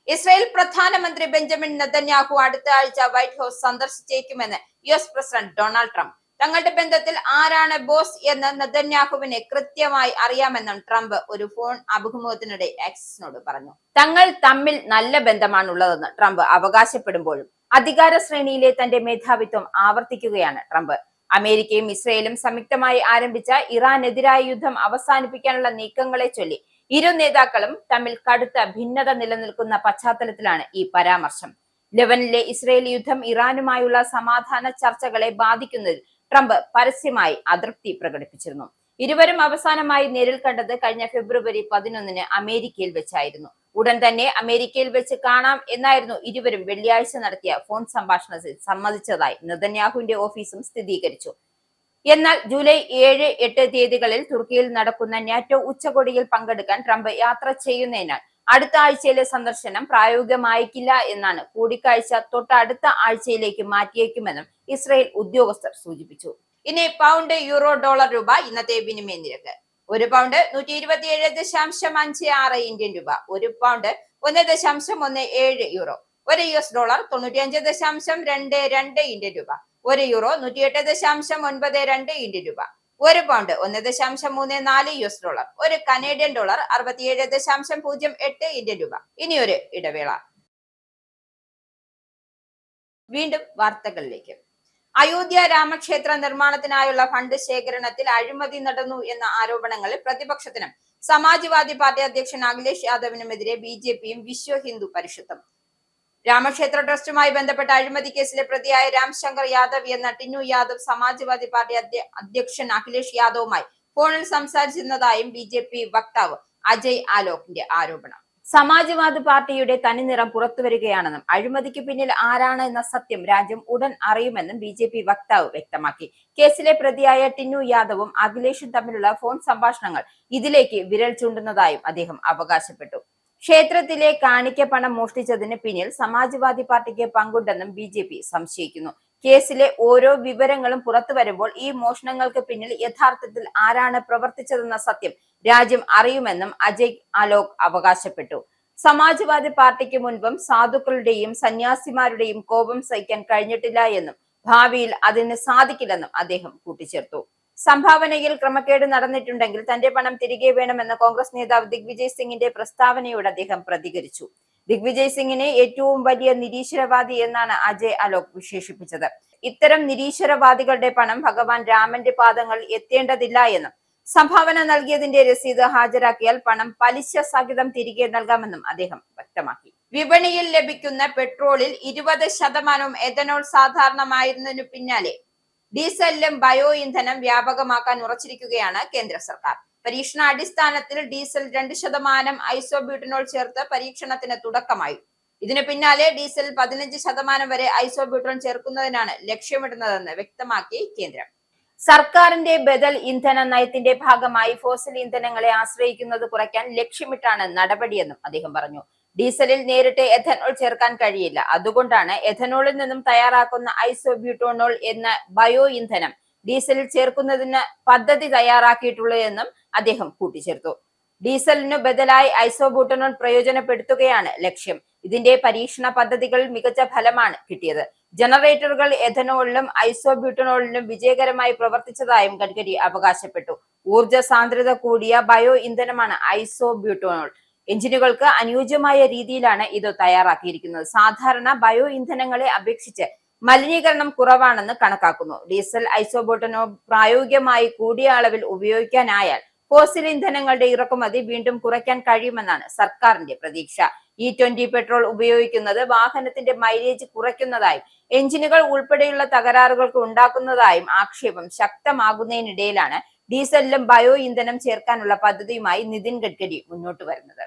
ഇസ്രായേൽ പ്രധാനമന്ത്രി ബെഞ്ചമിൻ നെതന്യാഹു അടുത്ത ആഴ്ച വൈറ്റ് ഹൌസ് സന്ദർശിച്ചേക്കുമെന്ന് US പ്രസിഡന്റ് ഡൊണാൾഡ് ട്രംപ്. തങ്ങളുടെ ബന്ധത്തിൽ ആരാണ് ബോസ് എന്ന് നെതന്യാഹുവിനെ കൃത്യമായി അറിയാമെന്നും ട്രംപ് ഒരു ഫോൺ അഭിമുഖത്തിനിടെ എക്സിനോട് പറഞ്ഞു. തങ്ങൾ തമ്മിൽ നല്ല ബന്ധമാണുള്ളതെന്ന് ട്രംപ് അവകാശപ്പെടുമ്പോഴും അധികാര ശ്രേണിയിലെ തന്റെ മേധാവിത്വം ആവർത്തിക്കുകയാണ് ട്രംപ്. അമേരിക്കയും ഇസ്രയേലും സംയുക്തമായി ആരംഭിച്ച ഇറാനെതിരായ യുദ്ധം അവസാനിപ്പിക്കാനുള്ള നീക്കങ്ങളെ ചൊല്ലി ഇരു നേതാക്കളും തമ്മിൽ കടുത്ത ഭിന്നത നിലനിൽക്കുന്ന പശ്ചാത്തലത്തിലാണ് ഈ പരാമർശം. ലെബനനിലെ ഇസ്രയേൽ യുദ്ധം ഇറാനുമായുള്ള സമാധാന ചർച്ചകളെ ബാധിക്കുന്നതിൽ ട്രംപ് പരസ്യമായി അതൃപ്തി പ്രകടിപ്പിച്ചിരുന്നു. ഇരുവരും അവസാനമായി നേരിൽ കണ്ടത് കഴിഞ്ഞ ഫെബ്രുവരി 11 അമേരിക്കയിൽ വെച്ചായിരുന്നു. ഉടൻ തന്നെ അമേരിക്കയിൽ വെച്ച് കാണാം എന്നായിരുന്നു ഇരുവരും വെള്ളിയാഴ്ച നടത്തിയ ഫോൺ സംഭാഷണത്തിൽ സമ്മതിച്ചതായി നെതന്യാഹുവിന്റെ ഓഫീസും സ്ഥിരീകരിച്ചു. എന്നാൽ ജൂലൈ 7, 8 തീയതികളിൽ തുർക്കിയിൽ നടക്കുന്ന നാറ്റോ ഉച്ചകോടിയിൽ പങ്കെടുക്കാൻ ട്രംപ് യാത്ര ചെയ്യുന്നതിനാൽ അടുത്ത ആഴ്ചയിലെ സന്ദർശനം പ്രായോഗികമായിക്കില്ല എന്നാണ് കൂടിക്കാഴ്ച തൊട്ടടുത്ത ആഴ്ചയിലേക്ക് മാറ്റിയേക്കുമെന്നും ഇസ്രായേൽ ഉദ്യോഗസ്ഥർ സൂചിപ്പിച്ചു. ഇനി പൗണ്ട്, യൂറോ, ഡോളർ, രൂപ ഇന്നത്തെ വിനിമയ നിരക്ക്. ഒരു പൗണ്ട് 127.56 ഇന്ത്യൻ രൂപ, ഒരു പൗണ്ട് 1.17 യൂറോ, ഒരു US ഡോളർ 95.22 ഇന്ത്യൻ രൂപ, ഒരു യൂറോ 108.92 ഇന്ത്യൻ രൂപ, ഒരു പൗണ്ട് 1.34 US ഡോളർ, ഒരു കനേഡിയൻ ഡോളർ 67.08 ഇന്ത്യൻ രൂപ. ഇനിയൊരു ഇടവേള. വീണ്ടും വാർത്തകളിലേക്ക്. അയോധ്യ രാമക്ഷേത്ര നിർമ്മാണത്തിനായുള്ള ഫണ്ട് ശേഖരണത്തിൽ അഴിമതി നടന്നു എന്ന ആരോപണങ്ങളിൽ പ്രതിപക്ഷത്തിനും സമാജ്വാദി പാർട്ടി അധ്യക്ഷൻ അഖിലേഷ് യാദവിനുമെതിരെ BJPയും വിശ്വ ഹിന്ദു പരിഷത്തും. രാമക്ഷേത്ര ട്രസ്റ്റുമായി ബന്ധപ്പെട്ട അഴിമതി കേസിലെ പ്രതിയായ രാംശങ്കർ യാദവ് എന്ന ടിന്നു യാദവ് സമാജ്വാദി പാർട്ടി അധ്യക്ഷൻ അഖിലേഷ് യാദവുമായി ഫോണിൽ സംസാരിച്ചിരുന്നതായും BJP വക്താവ് അജയ് ആലോകിന്റെ ആരോപണം. സമാജ്വാദി പാർട്ടിയുടെ തനിനിറം പുറത്തുവരികയാണെന്നും അഴിമതിക്ക് പിന്നിൽ ആരാണ് എന്ന സത്യം രാജ്യം ഉടൻ അറിയുമെന്നും BJP വക്താവ് വ്യക്തമാക്കി. കേസിലെ പ്രതിയായ ടിന്നു യാദവും അഖിലേഷും തമ്മിലുള്ള ഫോൺ സംഭാഷണങ്ങൾ ഇതിലേക്ക് വിരൽ ചൂണ്ടുന്നതായും അദ്ദേഹം അവകാശപ്പെട്ടു. ക്ഷേത്രത്തിലെ കാണിക്ക പണം മോഷ്ടിച്ചതിന് പിന്നിൽ സമാജ്വാദി പാർട്ടിക്ക് പങ്കുണ്ടെന്നും BJP സംശയിക്കുന്നു. കേസിലെ ഓരോ വിവരങ്ങളും പുറത്തു വരുമ്പോൾ ഈ മോഷണങ്ങൾക്ക് പിന്നിൽ യഥാർത്ഥത്തിൽ ആരാണ് പ്രവർത്തിച്ചതെന്ന സത്യം രാജ്യം അറിയുമെന്നും അജയ് ആലോക് അവകാശപ്പെട്ടു. സമാജ്വാദി പാർട്ടിക്ക് മുൻപും സാധുക്കളുടെയും സന്യാസിമാരുടെയും കോപം സഹിക്കാൻ കഴിഞ്ഞിട്ടില്ല എന്നും ഭാവിയിൽ അതിന് സാധിക്കില്ലെന്നും അദ്ദേഹം കൂട്ടിച്ചേർത്തു. സംഭാവനയിൽ ക്രമക്കേട് നടന്നിട്ടുണ്ടെങ്കിൽ തന്റെ പണം തിരികെ വേണമെന്ന കോൺഗ്രസ് നേതാവ് ദിഗ്വിജയ് സിംഗിന്റെ പ്രസ്താവനയോട് അദ്ദേഹം പ്രതികരിച്ചു. ദിഗ്വിജയ് സിംഗിനെ ഏറ്റവും വലിയ നിരീശ്വരവാദി എന്നാണ് അജയ് ആലോക് വിശേഷിപ്പിച്ചത്. ഇത്തരം നിരീശ്വരവാദികളുടെ പണം ഭഗവാൻ രാമന്റെ പാദങ്ങളിൽ എത്തേണ്ടതില്ല എന്നും സംഭാവന നൽകിയതിന്റെ രസീത് ഹാജരാക്കിയാൽ പണം പലിശ സഹിതം തിരികെ നൽകാമെന്നും അദ്ദേഹം വ്യക്തമാക്കി. വിപണിയിൽ ലഭിക്കുന്ന പെട്രോളിൽ 20% എഥനോൾ സാധാരണമായിരുന്നതിനു പിന്നാലെ ഡീസലിലും ബയോ ഇന്ധനം വ്യാപകമാക്കാൻ ഉറച്ചിരിക്കുകയാണ് കേന്ദ്ര സർക്കാർ. പരീക്ഷണാടിസ്ഥാനത്തിൽ ഡീസൽ 2% ഐസോബ്യൂട്ടനോൾ ചേർത്ത് പരീക്ഷണത്തിന് തുടക്കമായി. ഇതിനു പിന്നാലെ ഡീസൽ 15% വരെ ഐസോബ്യൂട്ടനോൾ ചേർക്കുന്നതിനാണ് ലക്ഷ്യമിടുന്നതെന്ന് വ്യക്തമാക്കി കേന്ദ്രം. സർക്കാരിന്റെ ബദൽ ഇന്ധന നയത്തിന്റെ ഭാഗമായി ഫോസിൽ ഇന്ധനങ്ങളെ ആശ്രയിക്കുന്നത് കുറയ്ക്കാൻ ലക്ഷ്യമിട്ടാണ് നടപടിയെന്നും അദ്ദേഹം പറഞ്ഞു. ഡീസലിൽ നേരിട്ട് എഥനോൾ ചേർക്കാൻ കഴിയില്ല. അതുകൊണ്ടാണ് എഥനോളിൽ നിന്നും തയ്യാറാക്കുന്ന ഐസോബ്യൂട്ടനോൾ എന്ന ബയോ ഇന്ധനം ഡീസലിൽ ചേർക്കുന്നതിന് പദ്ധതി തയ്യാറാക്കിയിട്ടുള്ളതെന്നും അദ്ദേഹം കൂട്ടിച്ചേർത്തു. ഡീസലിനു ബദലായി ഐസോബ്യൂട്ടനോൾ പ്രയോജനപ്പെടുത്തുകയാണ് ലക്ഷ്യം. ഇതിന്റെ പരീക്ഷണ പദ്ധതികളിൽ മികച്ച ഫലമാണ് കിട്ടിയത്. ജനറേറ്ററുകൾ എഥനോളിലും ഐസോബ്യൂട്ടനോളിലും വിജയകരമായി പ്രവർത്തിച്ചതായും ഗഡ്കരി അവകാശപ്പെട്ടു. ഊർജ്ജ സാന്ദ്രത കൂടിയ ബയോ ഇന്ധനമാണ് ഐസോബ്യൂട്ടനോൾ. എഞ്ചിനുകൾക്ക് അനുയോജ്യമായ രീതിയിലാണ് ഇത് തയ്യാറാക്കിയിരിക്കുന്നത്. സാധാരണ ബയോ ഇന്ധനങ്ങളെ അപേക്ഷിച്ച് മലിനീകരണം കുറവാണെന്ന് കണക്കാക്കുന്നു. ഡീസൽ ഐസോബ്യൂട്ടനോൾ പ്രായോഗികമായി കൂടിയ അളവിൽ ഉപയോഗിക്കാനായാൽ ഫോസിൽ ഇന്ധനങ്ങളുടെ ഇറക്കുമതി വീണ്ടും കുറയ്ക്കാൻ കഴിയുമെന്നാണ് സർക്കാരിന്റെ പ്രതീക്ഷ. E20 പെട്രോൾ ഉപയോഗിക്കുന്നത് വാഹനത്തിന്റെ മൈലേജ് കുറയ്ക്കുന്നതായും എഞ്ചിനുകൾ ഉൾപ്പെടെയുള്ള തകരാറുകൾക്ക് ഉണ്ടാക്കുന്നതായും ആക്ഷേപം ശക്തമാകുന്നതിനിടയിലാണ് ഡീസലിലും ബയോ ഇന്ധനം ചേർക്കാനുള്ള പദ്ധതിയുമായി നിതിൻ ഗഡ്കരി മുന്നോട്ട് വരുന്നത്.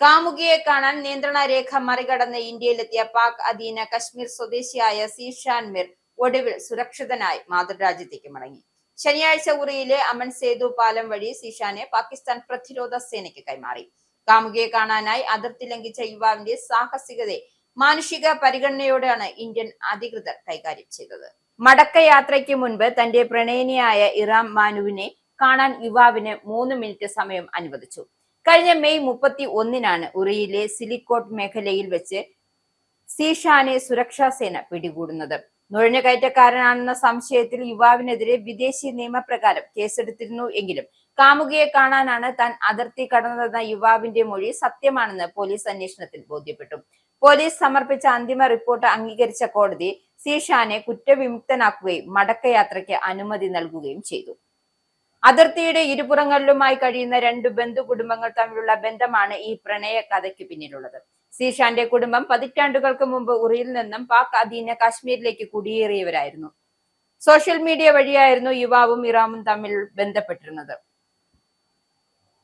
കാമുകിയെ കാണാൻ നിയന്ത്രണ രേഖ മറികടന്ന് ഇന്ത്യയിലെത്തിയ പാക് അധീന കശ്മീർ സ്വദേശിയായ സീഷാൻ മിർ ഒടുവിൽ സുരക്ഷിതനായി മാതൃരാജ്യത്തേക്ക് മടങ്ങി. ശനിയാഴ്ച ഉറിയിലെ അമൻ സേതു പാലം വഴി സീഷാനെ പാകിസ്ഥാൻ പ്രതിരോധ സേനയ്ക്ക് കൈമാറി. കാമുകിയെ കാണാനായി അതിർത്തി ലംഘിച്ച യുവാവിന്റെ സാഹസികതയെ മാനുഷിക പരിഗണനയോടെയാണ് ഇന്ത്യൻ അധികൃതർ കൈകാര്യം ചെയ്തത്. മടക്കയാത്രയ്ക്ക് മുൻപ് തന്റെ പ്രണയിനിയായ ഇറാം മാനുവിനെ കാണാൻ യുവാവിന് 3 മിനിറ്റ് സമയം അനുവദിച്ചു. കഴിഞ്ഞ മെയ് 31-നാണ് ഉറിയിലെ സിലിക്കോട്ട് മേഖലയിൽ വെച്ച് സീഷാനെ സുരക്ഷാ സേന പിടികൂടുന്നത്. നുഴഞ്ഞുകയറ്റക്കാരനാണെന്ന സംശയത്തിൽ യുവാവിനെതിരെ വിദേശി നിയമപ്രകാരം കേസെടുത്തിരുന്നു എങ്കിലും കാമുകിയെ കാണാനാണ് താൻ അതിർത്തി കടന്നതെന്ന യുവാവിന്റെ മൊഴി സത്യമാണെന്ന് പോലീസ് അന്വേഷണത്തിൽ ബോധ്യപ്പെട്ടു. പോലീസ് സമർപ്പിച്ച അന്തിമ റിപ്പോർട്ട് അംഗീകരിച്ച കോടതി സീഷാനെ കുറ്റവിമുക്തനാക്കുകയും മടക്കയാത്രയ്ക്ക് അനുമതി നൽകുകയും ചെയ്തു. അതിർത്തിയുടെ ഇരുപുറങ്ങളിലുമായി കഴിയുന്ന 2 ബന്ധു കുടുംബങ്ങൾ തമ്മിലുള്ള ബന്ധമാണ് ഈ പ്രണയ കഥയ്ക്ക് പിന്നിലുള്ളത്. സീഷാന്റെ കുടുംബം പതിറ്റാണ്ടുകൾക്ക് മുമ്പ് ഉറിയിൽ നിന്നും പാക് അധീന കാശ്മീരിലേക്ക് കുടിയേറിയവരായിരുന്നു. സോഷ്യൽ മീഡിയ വഴിയായിരുന്നു യുവാവും ഇറാമും തമ്മിൽ ബന്ധപ്പെട്ടിരുന്നത്.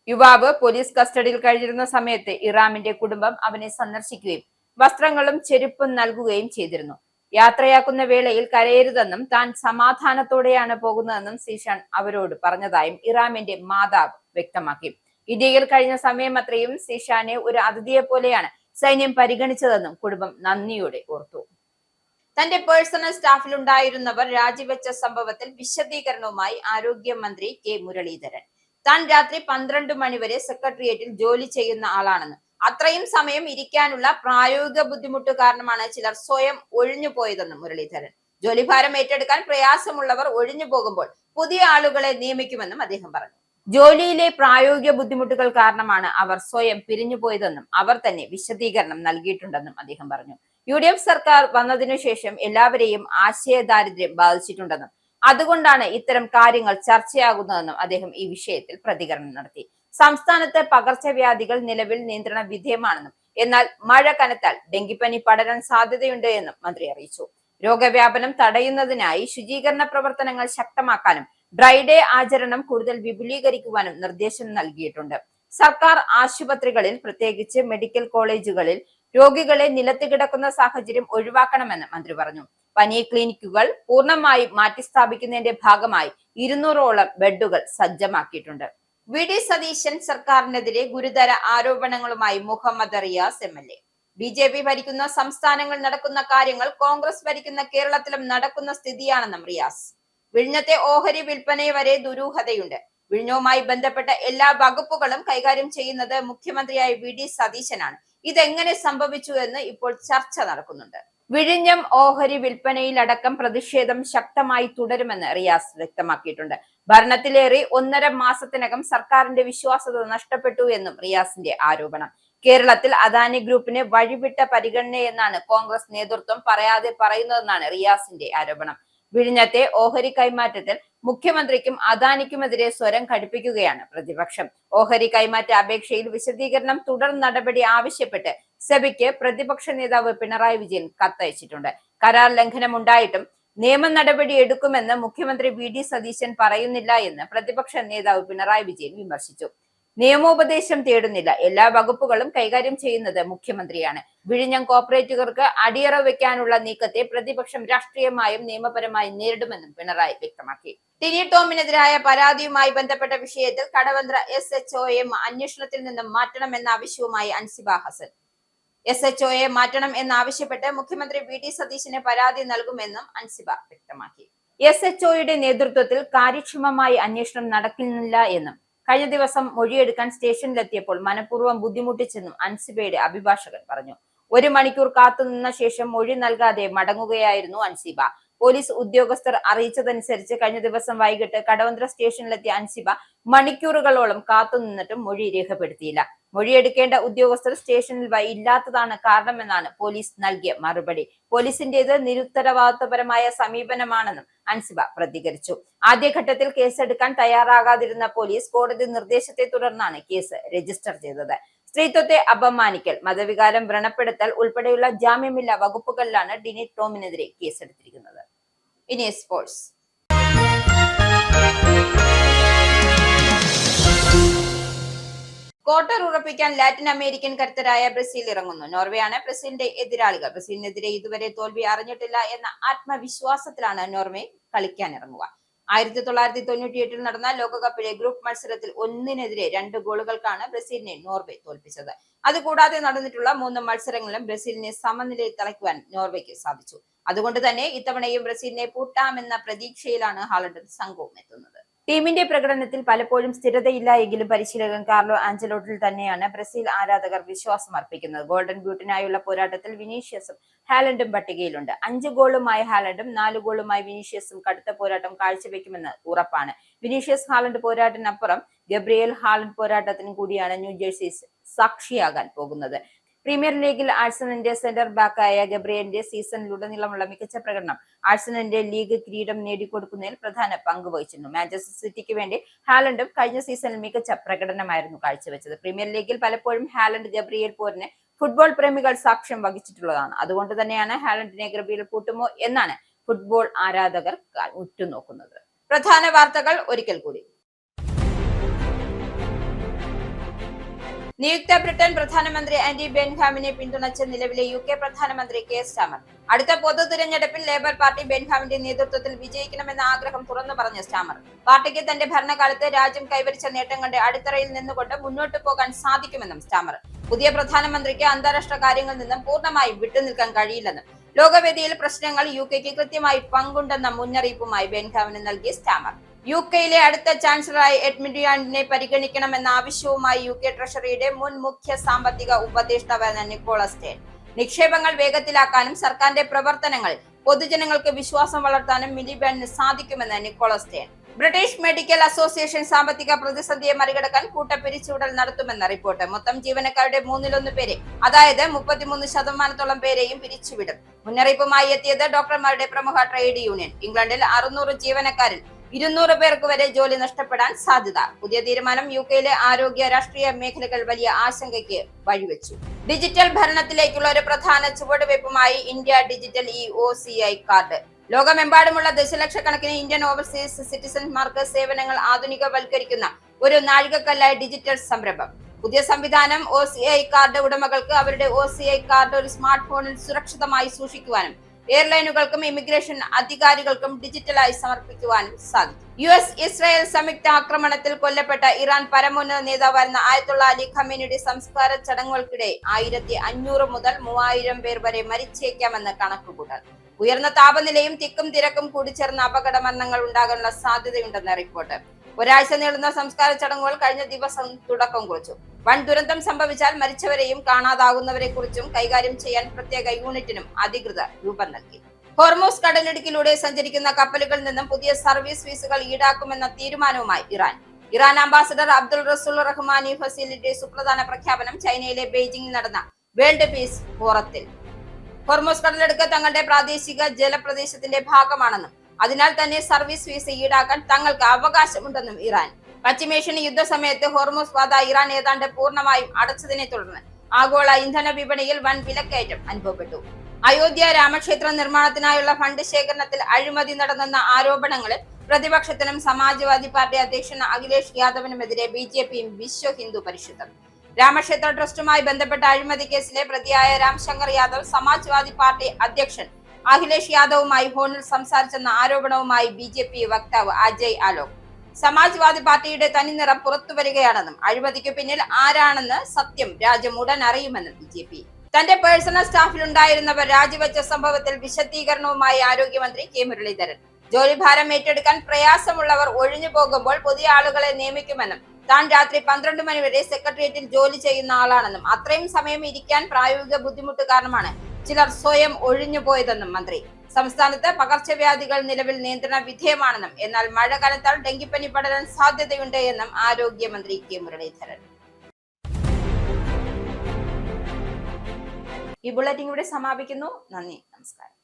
യുവാവ് പോലീസ് കസ്റ്റഡിയിൽ കഴിഞ്ഞിരുന്ന സമയത്ത് ഇറാമിന്റെ കുടുംബം അവനെ സന്ദർശിക്കുകയും വസ്ത്രങ്ങളും ചെരുപ്പും നൽകുകയും ചെയ്തിരുന്നു. യാത്രയാക്കുന്ന വേളയിൽ കരയരുതെന്നും താൻ സമാധാനത്തോടെയാണ് പോകുന്നതെന്നും സീഷാൻ അവരോട് പറഞ്ഞതായും ഇറാമിന്റെ മാതാവ് വ്യക്തമാക്കി. ഇന്ത്യയിൽ കഴിഞ്ഞ സമയം അത്രയും സീഷാനെ ഒരു അതിഥിയെ പോലെയാണ് സൈന്യം പരിഗണിച്ചതെന്നും കുടുംബം നന്ദിയോടെ ഓർത്തു. തന്റെ പേഴ്സണൽ സ്റ്റാഫിലുണ്ടായിരുന്നവർ രാജിവെച്ച സംഭവത്തിൽ വിശദീകരണവുമായി ആരോഗ്യമന്ത്രി കെ മുരളീധരൻ. താൻ രാത്രി 12 മണിവരെ സെക്രട്ടേറിയറ്റിൽ ജോലി ചെയ്യുന്ന ആളാണെന്ന്, അത്രയും സമയം ഇരിക്കാനുള്ള പ്രായോഗിക ബുദ്ധിമുട്ട് കാരണമാണ് ചിലർ സ്വയം ഒഴിഞ്ഞു പോയതെന്നും മുരളീധരൻ. ജോലിഭാരം ഏറ്റെടുക്കാൻ പ്രയാസമുള്ളവർ ഒഴിഞ്ഞു പോകുമ്പോൾ പുതിയ ആളുകളെ നിയമിക്കുമെന്നും അദ്ദേഹം പറഞ്ഞു. ജോലിയിലെ പ്രായോഗിക ബുദ്ധിമുട്ടുകൾ കാരണമാണ് അവർ സ്വയം പിരിഞ്ഞുപോയതെന്നും അവർ തന്നെ വിശദീകരണം നൽകിയിട്ടുണ്ടെന്നും അദ്ദേഹം പറഞ്ഞു. UDF സർക്കാർ വന്നതിനു ശേഷം എല്ലാവരെയും ആശയദാരിദ്ര്യം ബാധിച്ചിട്ടുണ്ടെന്നും അതുകൊണ്ടാണ് ഇത്തരം കാര്യങ്ങൾ ചർച്ചയാകുന്നതെന്നും അദ്ദേഹം ഈ വിഷയത്തിൽ പ്രതികരണം നടത്തി. സംസ്ഥാനത്ത് പകർച്ചവ്യാധികൾ നിലവിൽ നിയന്ത്രണ വിധേയമാണെന്നും എന്നാൽ മഴ കനത്താൽ ഡെങ്കിപ്പനി പടരാൻ സാധ്യതയുണ്ട് എന്നും മന്ത്രി അറിയിച്ചു. രോഗവ്യാപനം തടയുന്നതിനായി ശുചീകരണ പ്രവർത്തനങ്ങൾ ശക്തമാക്കാനും ഡ്രൈ ഡേ ആചരണം കൂടുതൽ വിപുലീകരിക്കുവാനും നിർദ്ദേശം നൽകിയിട്ടുണ്ട്. സർക്കാർ ആശുപത്രികളിൽ, പ്രത്യേകിച്ച് മെഡിക്കൽ കോളേജുകളിൽ രോഗികളെ നിലത്ത് കിടക്കുന്ന സാഹചര്യം ഒഴിവാക്കണമെന്ന് മന്ത്രി പറഞ്ഞു. പനി ക്ലിനിക്കുകൾ പൂർണ്ണമായി മാറ്റിസ്ഥാപിക്കുന്നതിന്റെ ഭാഗമായി 200ഓളം ബെഡുകൾ സജ്ജമാക്കിയിട്ടുണ്ട്. വി.ഡി. സതീശൻ സർക്കാരിനെതിരെ ഗുരുതര ആരോപണങ്ങളുമായി മുഹമ്മദ് റിയാസ് എം.എൽ.എ. ബി.ജെ.പി. ഭരിക്കുന്ന സംസ്ഥാനങ്ങളിൽ നടക്കുന്ന കാര്യങ്ങൾ കോൺഗ്രസ് ഭരിക്കുന്ന കേരളത്തിലും നടക്കുന്ന സ്ഥിതിയാണെന്നും റിയാസ്. വിഴിഞ്ഞത്തെ ഓഹരി വിൽപ്പന വരെ ദുരൂഹതയുണ്ട്. വിഴിഞ്ഞവുമായി ബന്ധപ്പെട്ട എല്ലാ വകുപ്പുകളും കൈകാര്യം ചെയ്യുന്നത് മുഖ്യമന്ത്രിയായ വി.ഡി. സതീശനാണ്. ഇതെങ്ങനെ സംഭവിച്ചു എന്ന് ഇപ്പോൾ ചർച്ച നടക്കുന്നുണ്ട്. വിഴിഞ്ഞം ഓഹരി വിൽപ്പനയിലടക്കം പ്രതിഷേധം ശക്തമായി തുടരുമെന്ന് റിയാസ് വ്യക്തമാക്കിയിട്ടുണ്ട്. ഭരണത്തിലേറി 1.5 മാസത്തിനകം സർക്കാരിന്റെ വിശ്വാസ്യത നഷ്ടപ്പെട്ടു എന്നും റിയാസിന്റെ ആരോപണം. കേരളത്തിൽ അദാനി ഗ്രൂപ്പിന് വഴിവിട്ട പരിഗണനയെന്നാണ് കോൺഗ്രസ് നേതൃത്വം പറയാതെ പറയുന്നതെന്നാണ് റിയാസിന്റെ ആരോപണം. വിഴിഞ്ഞത്തെ ഓഹരി കൈമാറ്റത്തിൽ മുഖ്യമന്ത്രിക്കും അദാനിക്കുമെതിരെ സ്വരം ഘടിപ്പിക്കുകയാണ് പ്രതിപക്ഷം. ഓഹരി കൈമാറ്റ അപേക്ഷയിൽ വിശദീകരണം, തുടർ നടപടി ആവശ്യപ്പെട്ട് സെബിക്ക് പ്രതിപക്ഷ നേതാവ് പിണറായി വിജയൻ കത്തയച്ചിട്ടുണ്ട്. കരാർ ലംഘനം ഉണ്ടായിട്ടും നിയമ നടപടി എടുക്കുമെന്ന് മുഖ്യമന്ത്രി വി.ഡി. സതീശൻ പറയുന്നില്ല എന്ന് പ്രതിപക്ഷ നേതാവ് പിണറായി വിജയൻ വിമർശിച്ചു. നിയമോപദേശം തേടുന്നില്ല, എല്ലാ വകുപ്പുകളും കൈകാര്യം ചെയ്യുന്നത് മുഖ്യമന്ത്രിയാണ്. വിഴിഞ്ഞം കോർപ്പറേറ്റുകൾക്ക് അടിയറവ് വെക്കാനുള്ള നീക്കത്തെ പ്രതിപക്ഷം രാഷ്ട്രീയമായും നിയമപരമായും നേരിടുമെന്നും പിണറായി വ്യക്തമാക്കി. ടിനി ടോമിനെതിരായ പരാതിയുമായി ബന്ധപ്പെട്ട വിഷയത്തിൽ കടവന്ത്ര SHOയെ അന്വേഷണത്തിൽ നിന്നും മാറ്റണമെന്ന ആവശ്യവുമായി അൻസിബ ഹസൻ. SHOയെ മാറ്റണം എന്നാവശ്യപ്പെട്ട് മുഖ്യമന്ത്രി വി.ഡി. സതീശന് പരാതി നൽകുമെന്നും അൻസിബ വ്യക്തമാക്കി. SHOയുടെ നേതൃത്വത്തിൽ കാര്യക്ഷമമായി അന്വേഷണം നടക്കുന്നില്ല എന്നും കഴിഞ്ഞ ദിവസം മൊഴിയെടുക്കാൻ സ്റ്റേഷനിലെത്തിയപ്പോൾ മനഃപൂർവ്വം ബുദ്ധിമുട്ടിച്ചെന്നും അൻസിബയുടെ അഭിഭാഷകൻ പറഞ്ഞു. 1 മണിക്കൂർ കാത്തുനിന്ന ശേഷം മൊഴി നൽകാതെ മടങ്ങുകയായിരുന്നു അൻസിബ. പോലീസ് ഉദ്യോഗസ്ഥർ അറിയിച്ചതനുസരിച്ച് കഴിഞ്ഞ ദിവസം വൈകിട്ട് കടവന്ത്ര സ്റ്റേഷനിലെത്തിയ അൻസിബ മണിക്കൂറുകളോളം കാത്തുനിന്നിട്ടും മൊഴി രേഖപ്പെടുത്തിയില്ല. മൊഴിയെടുക്കേണ്ട ഉദ്യോഗസ്ഥർ സ്റ്റേഷനിൽ ഇല്ലാത്തതാണ് കാരണമെന്നാണ് പോലീസ് നൽകിയ മറുപടി. പോലീസിന്റേത് നിരുത്തരവാദിത്വപരമായ സമീപനമാണെന്നും അൻസിബ പ്രതികരിച്ചു. ആദ്യഘട്ടത്തിൽ കേസെടുക്കാൻ തയ്യാറാകാതിരുന്ന പോലീസ് കോടതി നിർദ്ദേശത്തെ തുടർന്നാണ് കേസ് രജിസ്റ്റർ ചെയ്തത്. സ്ത്രീത്വത്തെ അപമാനിക്കൽ, മതവികാരം വ്രണപ്പെടുത്തൽ ഉൾപ്പെടെയുള്ള ജാമ്യമില്ലാ വകുപ്പുകളിലാണ് ടിനി ടോമിനെതിരെ കേസെടുത്തിരിക്കുന്നത്. ഇനി സ്പോർട്സ്. ക്വാർട്ടർ ഉറപ്പിക്കാൻ ലാറ്റിൻ അമേരിക്കൻ കരുത്തരായ ബ്രസീൽ ഇറങ്ങുന്നു. നോർവേയാണ് ബ്രസീലിന്റെ എതിരാളികൾ. ബ്രസീലിനെതിരെ ഇതുവരെ തോൽവി അറിഞ്ഞിട്ടില്ല എന്ന ആത്മവിശ്വാസത്തിലാണ് നോർവേ കളിക്കാനിറങ്ങുക. 1998 നടന്ന ലോകകപ്പിലെ ഗ്രൂപ്പ് മത്സരത്തിൽ 1-നെതിരെ 2 ഗോളുകൾക്കാണ് ബ്രസീലിനെ നോർവേ തോൽപ്പിച്ചത്. അതുകൂടാതെ നടന്നിട്ടുള്ള 3 മത്സരങ്ങളിലും ബ്രസീലിനെ സമനിലയിൽ തളയ്ക്കുവാൻ നോർവേക്ക് സാധിച്ചു. അതുകൊണ്ട് തന്നെ ഇത്തവണയും ബ്രസീലിനെ പൂട്ടാമെന്ന പ്രതീക്ഷയിലാണ് ഹാലണ്ടും സംഘവും എത്തുന്നത്. ടീമിന്റെ പ്രകടനത്തിൽ പലപ്പോഴും സ്ഥിരതയില്ല എങ്കിലും പരിശീലകൻ കാർലോ ആഞ്ചലോട്ടിൽ തന്നെയാണ് ബ്രസീൽ ആരാധകർ വിശ്വാസം അർപ്പിക്കുന്നത്. ഗോൾഡൻ ബൂട്ടിനായുള്ള പോരാട്ടത്തിൽ വിനീഷ്യസും ഹാലണ്ടും പട്ടികയിലുണ്ട്. 5 ഗോളുമായി ഹാലണ്ടും 4 ഗോളുമായി വിനീഷ്യസും കടുത്ത പോരാട്ടം കാഴ്ചവെക്കുമെന്ന് ഉറപ്പാണ്. വിനീഷ്യസ് ഹാലണ്ട് പോരാട്ടത്തിനപ്പുറം ഗബ്രിയേൽ ഹാലണ്ട് പോരാട്ടത്തിനും കൂടിയാണ് ന്യൂജേഴ്സി സാക്ഷിയാകാൻ പോകുന്നത്. പ്രീമിയർ ലീഗിൽ ആഴ്സണലിന്റെ സെന്റർ ബാക്കായ ഗബ്രിയേലിന്റെ സീസണിലുടനീളമുള്ള മികച്ച പ്രകടനം ആഴ്സണലിന്റെ ലീഗ് കിരീടം നേടിക്കൊടുക്കുന്നതിൽ പ്രധാന പങ്ക് വഹിച്ചിരുന്നു. മാഞ്ചസ്റ്റർ സിറ്റിക്ക് വേണ്ടി ഹാലണ്ടും കഴിഞ്ഞ സീസണിൽ മികച്ച പ്രകടനമായിരുന്നു കാഴ്ചവെച്ചത്. പ്രീമിയർ ലീഗിൽ പലപ്പോഴും ഹാലണ്ട് ഗബ്രിയേൽ പോരിന് ഫുട്ബോൾ പ്രേമികൾ സാക്ഷ്യം വഹിച്ചിട്ടുള്ളതാണ്. അതുകൊണ്ട് തന്നെയാണ് ഹാലണ്ടിനെ ഗബ്രിയേൽ പൂട്ടുമോ എന്നാണ് ഫുട്ബോൾ ആരാധകർ ഉറ്റുനോക്കുന്നത്. പ്രധാന വാർത്തകൾ ഒരിക്കൽ കൂടി. നിയുക്ത ബ്രിട്ടൻ പ്രധാനമന്ത്രി ആൻഡി ബെൻഹാമിനെ പിന്തുണച്ച് നിലവിലെ UK പ്രധാനമന്ത്രി കെയർ സ്റ്റാമർ. അടുത്ത പൊതു തിരഞ്ഞെടുപ്പിൽ ലേബർ പാർട്ടി ബെൻഹാമിന്റെ നേതൃത്വത്തിൽ വിജയിക്കണമെന്ന ആഗ്രഹം തുറന്നു പറഞ്ഞ സ്റ്റാമർ, പാർട്ടിക്ക് തന്റെ ഭരണകാലത്ത് രാജ്യം കൈവരിച്ച നേട്ടങ്ങളുടെ അടിത്തറയിൽ നിന്നുകൊണ്ട് മുന്നോട്ടു പോകാൻ സാധിക്കുമെന്നും സ്റ്റാമർ. പുതിയ പ്രധാനമന്ത്രിക്ക് അന്താരാഷ്ട്ര കാര്യങ്ങളിൽ നിന്നും പൂർണ്ണമായും വിട്ടുനിൽക്കാൻ കഴിയില്ലെന്നും ലോകവേദിയിൽ പ്രശ്നങ്ങൾ UKക്ക് കൃത്യമായി പങ്കുണ്ടെന്ന മുന്നറിയിപ്പുമായി ബെൻഹാമിന് നൽകിയ സ്റ്റാമർ. UKയിലെ അടുത്ത ചാൻസലറായി എഡ്മിഡിയാൻഡിനെ പരിഗണിക്കണമെന്ന ആവശ്യവുമായി UK ട്രഷറിയുടെ മുൻ മുഖ്യ സാമ്പത്തിക ഉപദേഷ്ടാവായ നിക്കോളസ് സ്റ്റേൺ. നിക്ഷേപങ്ങൾ വേഗത്തിലാക്കാനും സർക്കാരിന്റെ പ്രവർത്തനങ്ങളിൽ പൊതുജനങ്ങൾക്ക് വിശ്വാസം വളർത്താനും മിലിബാൻഡിന് സാധിക്കുമെന്ന് Nicholas Stern. British medical association സാമ്പത്തിക പ്രതിസന്ധിയെ മറികടക്കാൻ കൂട്ടപ്പിരിച്ചുവിടൽ നടത്തുമെന്ന റിപ്പോർട്ട്. മൊത്തം ജീവനക്കാരുടെ 1/3 പേരെ, അതായത് 33% പേരെയും പിരിച്ചുവിടും. മുന്നറിയിപ്പുമായി എത്തിയത് ഡോക്ടർമാരുടെ പ്രമുഖ ട്രേഡ് യൂണിയൻ. ഇംഗ്ലണ്ടിൽ 600 ജീവനക്കാരിൽ 200 പേർക്ക് വരെ ജോലി നഷ്ടപ്പെടാൻ സാധ്യത. പുതിയ തീരുമാനം യുകെയിലെ ആരോഗ്യ രാഷ്ട്രീയ മേഖലകൾ വലിയ ആശങ്കയ്ക്ക് വഴിവെച്ചു. ഡിജിറ്റൽ ഭരണത്തിലേക്കുള്ള ഒരു പ്രധാന ചുവടുവയ്പുമായി ഇന്ത്യ ഡിജിറ്റൽ OCI കാർഡ്. ലോകമെമ്പാടുമുള്ള ദശലക്ഷക്കണക്കിന് ഇന്ത്യൻ ഓവർസീസ് സിറ്റിസൺമാർക്ക് സേവനങ്ങൾ ആധുനികവൽക്കരിക്കുന്ന ഒരു നാഴികക്കല്ലായ ഡിജിറ്റൽ സംരംഭം. പുതിയ സംവിധാനം OCI കാർഡ് ഉടമകൾക്ക് അവരുടെ OCI കാർഡ് ഒരു സ്മാർട്ട് ഫോണിൽ സുരക്ഷിതമായി സൂക്ഷിക്കുവാനും എയർലൈനുകൾക്കും ഇമിഗ്രേഷൻ അധികാരികൾക്കും ഡിജിറ്റലായി സമർപ്പിക്കുവാനും സാധിക്കും. US-ഇസ്രായേൽ സംയുക്ത ആക്രമണത്തിൽ കൊല്ലപ്പെട്ട ഇറാൻ പരമോന്നത നേതാവായിരുന്ന ആയത്തുള്ള അലി ഖമേനിയുടെ സംസ്കാര ചടങ്ങുകൾക്കിടെ 1500 മുതൽ 3000 പേർ വരെ മരിച്ചേക്കാമെന്ന് കണക്കുകൂട്ടൽ. ഉയർന്ന താപനിലയും തിക്കും തിരക്കും കൂടിച്ചേർന്ന അപകട മരണങ്ങൾ ഉണ്ടാകാനുള്ള സാധ്യതയുണ്ടെന്ന് റിപ്പോർട്ട്. ഒരാഴ്ച നീളുന്ന സംസ്കാര ചടങ്ങുകൾ കഴിഞ്ഞ ദിവസം തുടക്കം കുറിച്ചു. വൻ ദുരന്തം സംഭവിച്ചാൽ മരിച്ചവരെയും കാണാതാകുന്നവരെ കുറിച്ചും കൈകാര്യം ചെയ്യാൻ പ്രത്യേക യൂണിറ്റിനും അധികൃതർ രൂപം നൽകി. ഹോർമൂസ് കടലിടുക്കിലൂടെ സഞ്ചരിക്കുന്ന കപ്പലുകളിൽ നിന്നും പുതിയ സർവീസ് ഫീസുകൾ ഈടാക്കുമെന്ന തീരുമാനവുമായി ഇറാൻ അംബാസഡർ അബ്ദുൾ റസൂൽ റഹ്മാനി ഫസീലിന്റെ സുപ്രധാന പ്രഖ്യാപനം ചൈനയിലെ ബെയ്ജിംഗിൽ നടന്ന വേൾഡ് പീസ് ഫോറത്തിൽ. ഹോർമൂസ് കടലിടുക്ക് തങ്ങളുടെ പ്രാദേശിക ജലപ്രദേശത്തിന്റെ ഭാഗമാണെന്നും അതിനാൽ തന്നെ സർവീസ് ഫീസ് ഈടാക്കാൻ തങ്ങൾക്ക് അവകാശമുണ്ടെന്നും ഇറാൻ. പശ്ചിമേഷ്യൻ യുദ്ധസമയത്ത് ഹോർമൂസ് പാത ഇറാൻ ഏതാണ്ട് പൂർണ്ണമായും അടച്ചതിനെ തുടർന്ന് ആഗോള ഇന്ധന വിപണിയിൽ വൻ വിലക്കയറ്റം അനുഭവപ്പെട്ടു. അയോധ്യ രാമക്ഷേത്ര നിർമ്മാണത്തിനായുള്ള ഫണ്ട് ശേഖരണത്തിൽ അഴിമതി നടന്നെന്ന ആരോപണങ്ങളിൽ പ്രതിപക്ഷത്തിനും സമാജ്വാദി പാർട്ടി അധ്യക്ഷൻ അഖിലേഷ് യാദവിനുമെതിരെ BJPയും വിശ്വ ഹിന്ദു പരിഷത്തും. രാമക്ഷേത്ര ട്രസ്റ്റുമായി ബന്ധപ്പെട്ട അഴിമതി കേസിലെ പ്രതിയായ രാംശങ്കർ യാദവ് സമാജ്വാദി പാർട്ടി അധ്യക്ഷൻ അഖിലേഷ് യാദവുമായി ഫോണിൽ സംസാരിച്ചെന്ന ആരോപണവുമായി BJP വക്താവ് അജയ് ആലോക്. സമാജ്വാദി പാർട്ടിയുടെ തനിനിറം പുറത്തുവരികയാണെന്നും അഴിമതിക്ക് പിന്നിൽ ആരാണെന്ന് സത്യം രാജ്യം ഉടൻ അറിയുമെന്നും BJP. തന്റെ പേഴ്സണൽ സ്റ്റാഫിലുണ്ടായിരുന്നവർ രാജിവെച്ച സംഭവത്തിൽ വിശദീകരണവുമായി ആരോഗ്യമന്ത്രി K മുരളീധരൻ. ജോലിഭാരം ഏറ്റെടുക്കാൻ പ്രയാസമുള്ളവർ ഒഴിഞ്ഞു പോകുമ്പോൾ പുതിയ ആളുകളെ നിയമിക്കുമെന്നും താൻ രാത്രി 12 മണി വരെ സെക്രട്ടേറിയറ്റിൽ ജോലി ചെയ്യുന്ന ആളാണെന്നും അത്രയും സമയം ഇരിക്കാൻ പ്രായോഗിക ബുദ്ധിമുട്ട് കാരണമാണ് ചിലർ സ്വയം ഒഴിഞ്ഞുപോയതെന്നും മന്ത്രി. സംസ്ഥാനത്ത് പകർച്ചവ്യാധികൾ നിലവിൽ നിയന്ത്രണ വിധേയമാണെന്നും എന്നാൽ മഴ കനത്താൽ ഡെങ്കിപ്പനി പടരാൻ സാധ്യതയുണ്ട് എന്നും ആരോഗ്യമന്ത്രി K മുരളീധരൻ. ഈ ബുള്ളറ്റിൻ ഇവിടെ സമാപിക്കുന്നു. നന്ദി, നമസ്കാരം.